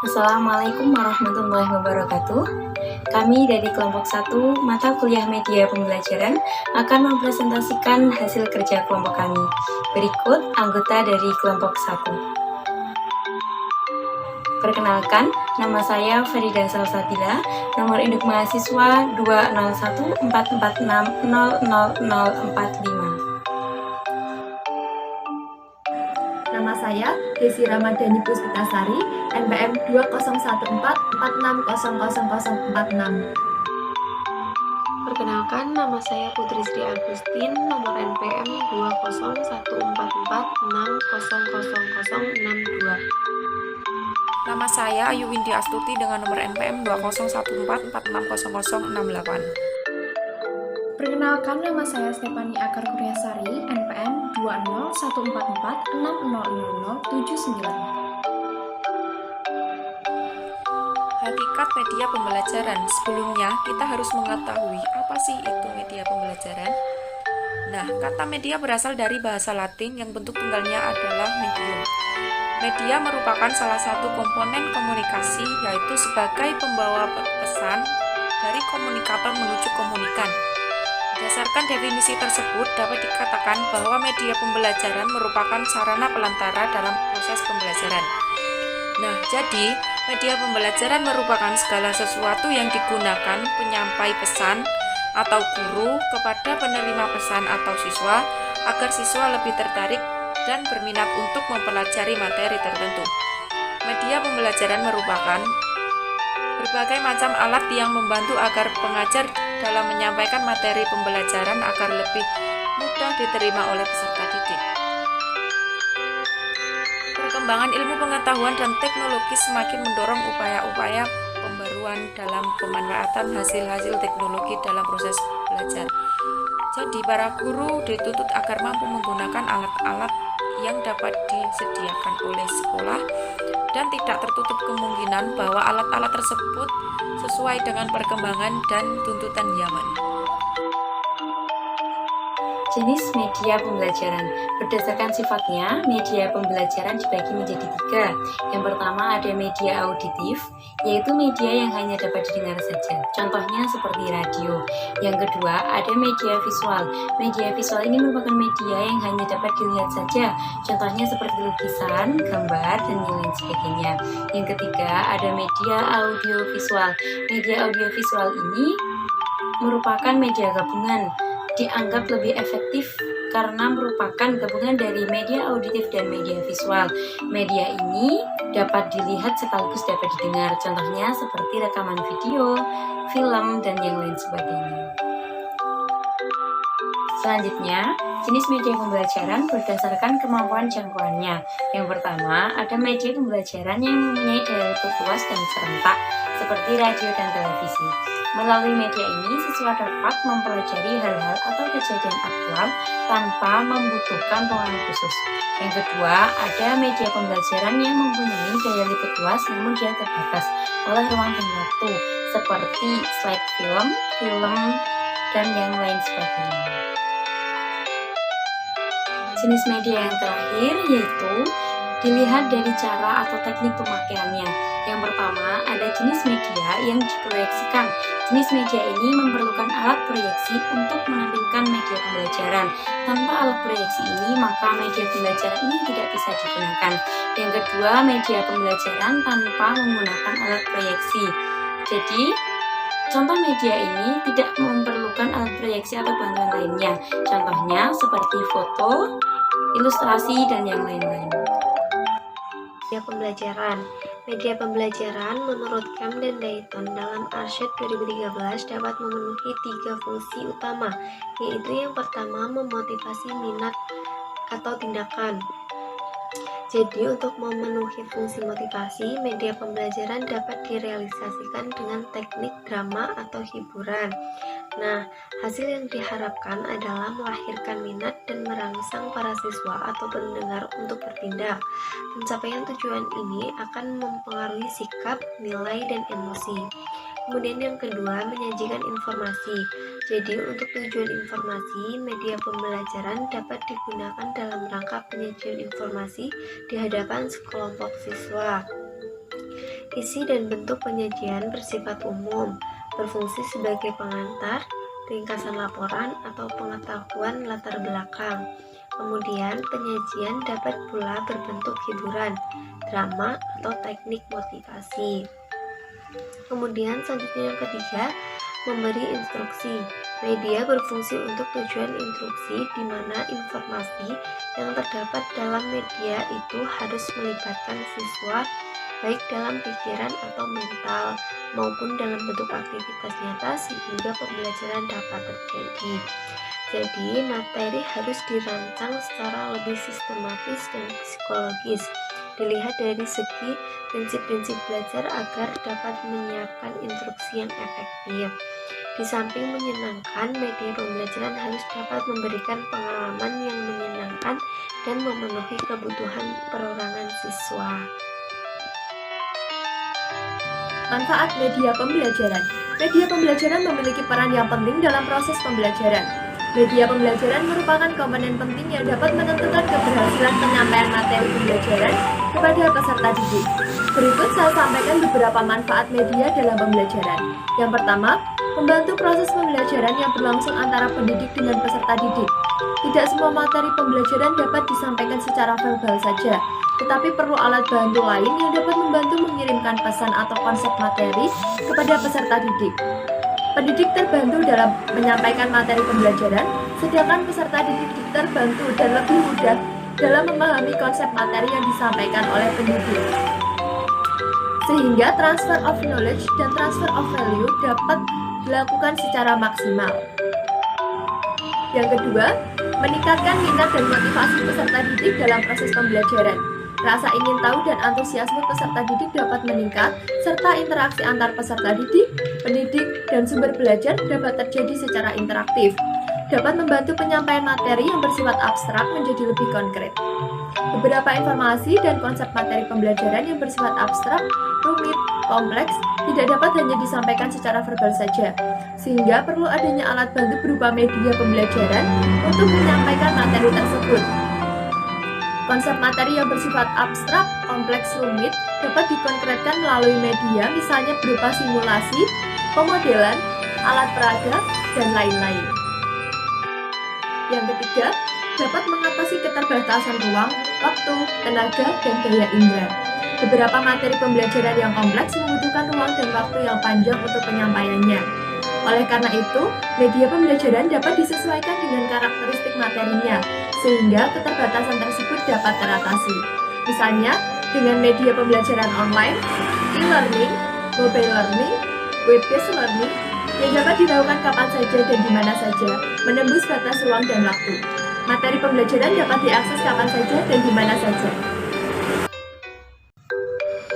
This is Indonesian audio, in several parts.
Assalamualaikum warahmatullahi wabarakatuh. Kami dari kelompok 1 mata kuliah media pembelajaran akan mempresentasikan hasil kerja kelompok kami. Berikut anggota dari kelompok 1. Perkenalkan, nama saya Farida Salsabila, nomor induk mahasiswa 20144600045. Nama saya Desi Ramadhani Puspitasari, NPM 201446000046. Perkenalkan, nama saya Putri Sri Agustin, nomor NPM 20144600062. Nama saya Ayu Windy Astuti dengan nomor NPM 2014460068. Perkenalkan, nama saya Stefani Akar Kuryasari, NPM 20144600079. Hakikat media pembelajaran. Sebelumnya, kita harus mengetahui apa sih itu media pembelajaran. Nah, kata media berasal dari bahasa Latin yang bentuk tunggalnya adalah medium. Media merupakan salah satu komponen komunikasi, yaitu sebagai pembawa pesan dari komunikator menuju komunikan. Berdasarkan definisi tersebut, dapat dikatakan bahwa media pembelajaran merupakan sarana pelantara dalam proses pembelajaran. Nah, jadi media pembelajaran merupakan segala sesuatu yang digunakan penyampai pesan atau guru kepada penerima pesan atau siswa agar siswa lebih tertarik dan berminat untuk mempelajari materi tertentu. Media pembelajaran merupakan berbagai macam alat yang membantu agar pengajar dalam menyampaikan materi pembelajaran agar lebih mudah diterima oleh peserta didik. Perkembangan ilmu pengetahuan dan teknologi semakin mendorong upaya-upaya pembaruan dalam pemanfaatan hasil-hasil teknologi dalam proses belajar. Jadi, para guru dituntut agar mampu menggunakan alat-alat yang dapat disediakan oleh sekolah dan tidak tertutup kemungkinan bahwa alat-alat tersebut sesuai dengan perkembangan dan tuntutan zaman. Jenis media pembelajaran. Berdasarkan sifatnya, media pembelajaran dibagi menjadi 3. Yang pertama ada media auditif, yaitu media yang hanya dapat didengar saja. Contohnya seperti radio. Yang kedua ada media visual. Media visual ini merupakan media yang hanya dapat dilihat saja. Contohnya seperti lukisan, gambar, dan lain sebagainya. Yang ketiga ada media audiovisual. Media audiovisual ini merupakan media gabungan, dianggap lebih efektif karena merupakan gabungan dari media auditif dan media visual. Media ini dapat dilihat sekaligus dapat didengar, contohnya seperti rekaman video, film, dan yang lain sebagainya. Selanjutnya, jenis media pembelajaran berdasarkan kemampuan jangkauannya. Yang pertama, ada media pembelajaran yang mempunyai daya liput luas dan serentak, seperti radio dan televisi. Melalui media ini, siswa dapat mempelajari hal-hal atau kejadian aktual tanpa membutuhkan ruangan khusus. Yang kedua, ada media pembelajaran yang mempunyai daya liput luas namun dia terbatas oleh ruang dan waktu, seperti slide film, dan yang lain sebagainya. Jenis media yang terakhir yaitu dilihat dari cara atau teknik pemakaiannya. Yang pertama, ada jenis media yang diproyeksikan. Jenis media ini memerlukan alat proyeksi untuk menampilkan media pembelajaran. Tanpa alat proyeksi ini, maka media pembelajaran ini tidak bisa digunakan. Yang kedua, media pembelajaran tanpa menggunakan alat proyeksi. Jadi, contoh media ini tidak memerlukan alat proyeksi atau bantuan lainnya. Contohnya seperti foto, ilustrasi, dan yang lain-lain. Media pembelajaran menurut Camden Dayton dalam Arshad 2013 dapat memenuhi 3 fungsi utama, yaitu yang pertama memotivasi minat atau tindakan. Jadi, untuk memenuhi fungsi motivasi, media pembelajaran dapat direalisasikan dengan teknik drama atau hiburan. Nah, hasil yang diharapkan adalah melahirkan minat dan merangsang para siswa atau pendengar untuk bertindak. Pencapaian tujuan ini akan mempengaruhi sikap, nilai, dan emosi. Kemudian yang kedua, menyajikan informasi. Jadi, untuk tujuan informasi, media pembelajaran dapat digunakan dalam rangka penyajian informasi di hadapan sekelompok siswa. Isi dan bentuk penyajian bersifat umum, berfungsi sebagai pengantar, ringkasan laporan, atau pengetahuan latar belakang. Kemudian, penyajian dapat pula berbentuk hiburan, drama, atau teknik motivasi. Kemudian, selanjutnya yang ketiga, memberi instruksi. Media berfungsi untuk tujuan instruksi, di mana informasi yang terdapat dalam media itu harus melibatkan siswa baik dalam pikiran atau mental maupun dalam bentuk aktivitas nyata sehingga pembelajaran dapat terjadi. Jadi, materi harus dirancang secara lebih sistematis dan psikologis. Dilihat dari segi prinsip-prinsip belajar agar dapat menyiapkan instruksi yang efektif. Di samping menyenangkan, media pembelajaran harus dapat memberikan pengalaman yang menyenangkan dan memenuhi kebutuhan perorangan siswa. Manfaat media pembelajaran. Media pembelajaran memiliki peran yang penting dalam proses pembelajaran. Media pembelajaran merupakan komponen penting yang dapat menentukan keberhasilan penyampaian materi pembelajaran kepada peserta didik. Berikut saya sampaikan beberapa manfaat media dalam pembelajaran. Yang pertama, membantu proses pembelajaran yang berlangsung antara pendidik dengan peserta didik. Tidak semua materi pembelajaran dapat disampaikan secara verbal saja, tetapi perlu alat bantu lain yang dapat membantu mengirimkan pesan atau konsep materi kepada peserta didik. Pendidik terbantu dalam menyampaikan materi pembelajaran, sedangkan peserta didik terbantu dan lebih mudah dalam memahami konsep materi yang disampaikan oleh pendidik. Sehingga transfer of knowledge dan transfer of value dapat dilakukan secara maksimal. Yang kedua, meningkatkan minat dan motivasi peserta didik dalam proses pembelajaran. Rasa ingin tahu dan antusiasme peserta didik dapat meningkat, serta interaksi antar peserta didik, pendidik, dan sumber belajar dapat terjadi secara interaktif. Dapat membantu penyampaian materi yang bersifat abstrak menjadi lebih konkret. Beberapa informasi dan konsep materi pembelajaran yang bersifat abstrak, rumit, kompleks, tidak dapat hanya disampaikan secara verbal saja, sehingga perlu adanya alat bantu berupa media pembelajaran untuk menyampaikan materi tersebut. Konsep materi yang bersifat abstrak, kompleks, rumit dapat dikonkretkan melalui media, misalnya berupa simulasi, pemodelan, alat peraga, dan lain-lain. Yang ketiga, dapat mengatasi keterbatasan ruang, waktu, tenaga, dan daya indera. Beberapa materi pembelajaran yang kompleks membutuhkan ruang dan waktu yang panjang untuk penyampaiannya. Oleh karena itu, media pembelajaran dapat disesuaikan dengan karakteristik materinya, sehingga keterbatasan tersebut dapat teratasi. Misalnya, dengan media pembelajaran online, e-learning, mobile learning, web-based learning, yang dapat dilakukan kapan saja dan di mana saja, menembus batas ruang dan waktu. Materi pembelajaran dapat diakses kapan saja dan di mana saja.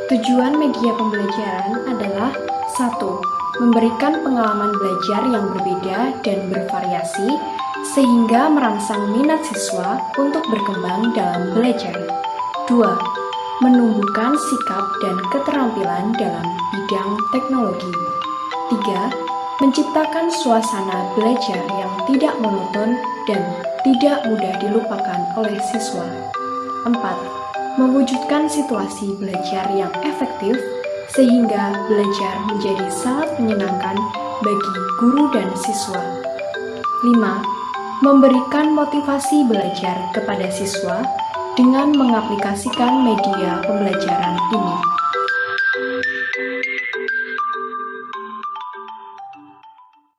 Tujuan media pembelajaran adalah 1. Memberikan pengalaman belajar yang berbeda dan bervariasi sehingga merangsang minat siswa untuk berkembang dalam belajar. 2. Menumbuhkan sikap dan keterampilan dalam bidang teknologi. 3. Menciptakan suasana belajar yang tidak monoton dan tidak mudah dilupakan oleh siswa. 4. Mewujudkan situasi belajar yang efektif sehingga belajar menjadi sangat menyenangkan bagi guru dan siswa. 5. Memberikan motivasi belajar kepada siswa dengan mengaplikasikan media pembelajaran ini.